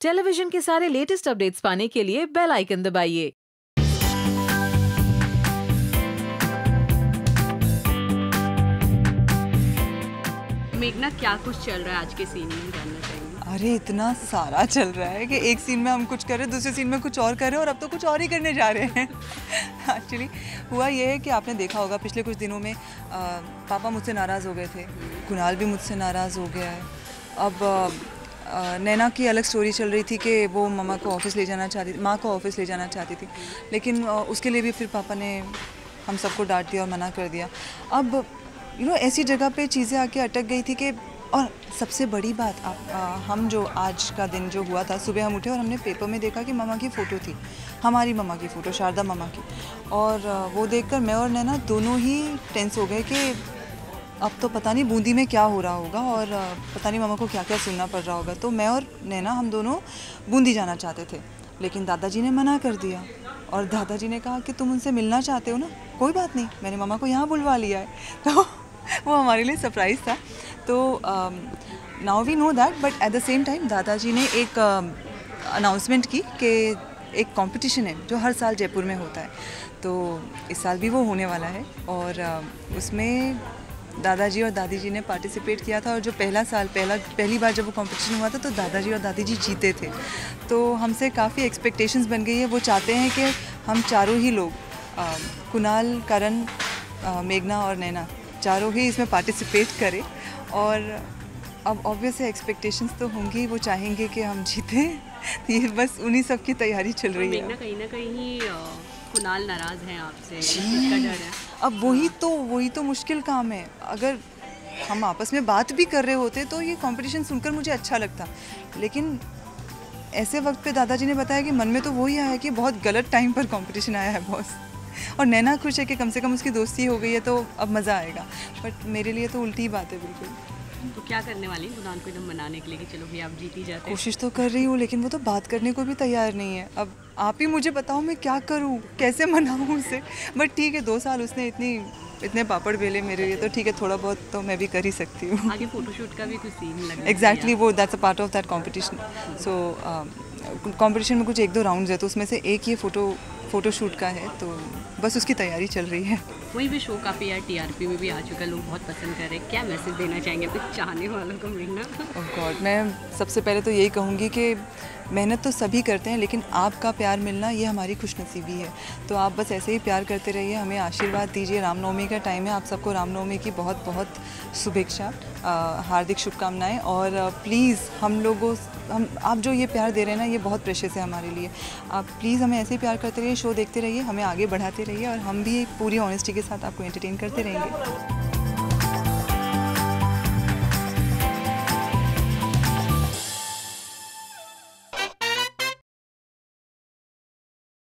Television के सारे latest updates पाने के लिए बेल आइकन दबाइए। मेघना, क्या कुछ चल रहा है आज के सीन में, जानना चाहेंगे। अरे इतना सारा चल रहा है कि एक सीन में हम कुछ कर रहे हैं, दूसरे सीन में कुछ और कर रहे हैं और अब तो कुछ और ही करने जा रहे हैं। एक्चुअली हुआ ये है कि आपने देखा होगा पिछले कुछ दिनों में पापा मुझसे नाराज़ हो गए थे, कुणाल भी मुझसे नाराज़ हो गया है। अब नैना की अलग स्टोरी चल रही थी कि वो माँ को ऑफिस ले जाना चाहती थी, लेकिन उसके लिए भी फिर पापा ने हम सबको डांट दिया और मना कर दिया। अब ऐसी जगह पे चीज़ें आके अटक गई थी कि, और सबसे बड़ी बात हम जो आज का दिन जो हुआ था, सुबह हम उठे और हमने पेपर में देखा कि मामा की फ़ोटो थी, हमारी मामा की फ़ोटो, शारदा मामा की, और वो देखकर मैं और नैना दोनों ही टेंस हो गए कि अब तो पता नहीं बूंदी में क्या हो रहा होगा और पता नहीं मामा को क्या क्या सुनना पड़ रहा होगा। तो मैं और नैना हम दोनों बूंदी जाना चाहते थे, लेकिन दादाजी ने मना कर दिया और दादाजी ने कहा कि तुम उनसे मिलना चाहते हो ना, कोई बात नहीं, मैंने मामा को यहाँ बुलवा लिया है। तो वो हमारे लिए सरप्राइज़ था। तो now we know that, but at the same time दादाजी ने एक अनाउंसमेंट की कि एक कंपटीशन है जो हर साल जयपुर में होता है, तो इस साल भी वो होने वाला है और उसमें दादाजी और दादी जी ने पार्टिसिपेट किया था और जो पहली बार जब वो कंपटीशन हुआ था तो दादाजी और दादी जी जीते थे। तो हमसे काफ़ी एक्सपेक्टेशंस बन गई है। वो चाहते हैं कि हम चारों ही लोग, कुणाल, करण, मेघना और नैना, चारों ही इसमें पार्टिसिपेट करें और अब ऑब्वियस है एक्सपेक्टेशंस तो होंगी, वो चाहेंगे कि हम जीतें। ये बस उन्हीं सब की तैयारी चल रही है। कहीं ना कहीं कुणाल नाराज़ हैं आपसे, इसका डर है। अब वही तो मुश्किल काम है। अगर हम आपस में बात भी कर रहे होते तो ये कंपटीशन सुनकर मुझे अच्छा लगता, लेकिन ऐसे वक्त पे दादाजी ने बताया कि मन में तो वही आया कि बहुत गलत टाइम पर कंपटीशन आया है बॉस। और नैना खुश है कि कम से कम उसकी दोस्ती हो गई है तो अब मज़ा आएगा, बट मेरे लिए तो उल्टी बात है बिल्कुल। तो क्या करने वाली हैं कुणाल को एकदम मनाने के लिए कि चलो भाई आप जीत ही जाते हैं? कोशिश तो कर रही हूँ, लेकिन वो तो बात करने को भी तैयार नहीं है। अब आप ही मुझे बताओ मैं क्या करूँ, कैसे मनाऊँ उसे। बट ठीक है, 2 साल उसने इतने पापड़ बेले मेरे लिए, तो ठीक है, थोड़ा बहुत तो मैं भी कर ही सकती हूँ। आगे फोटोशूट का भी कुछ सीन लग रहा है। एग्जैक्टली, वो that's a part of that competition. So competition में कुछ 1-2 राउंड्स है, तो उसमें से एक ये फ़ोटोशूट का है, तो बस उसकी तैयारी चल रही है। वही भी शो काफ़ी यार टीआरपी में भी आ चुका है, लोग बहुत पसंद कर रहे हैं। क्या मैसेज देना चाहेंगे कुछ चाहने वालों को मेघना? ओह गॉड, मैं सबसे पहले तो यही कहूँगी कि मेहनत तो सभी करते हैं, लेकिन आपका प्यार मिलना ये हमारी खुशनसीबी है। तो आप बस ऐसे ही प्यार करते रहिए, हमें आशीर्वाद दीजिए। रामनवमी का टाइम है, आप सबको रामनवमी की बहुत बहुत शुभेच्छा, हार्दिक शुभकामनाएं। और प्लीज़ आप जो ये प्यार दे रहे हैं ना, ये बहुत प्रेशियस है हमारे लिए। आप प्लीज़ हमें ऐसे ही प्यार करते रहिए, शो देखते रहिए, हमें आगे बढ़ाते रहिए और हम भी पूरी ऑनेस्टी के साथ आपको एंटरटेन करते रहेंगे।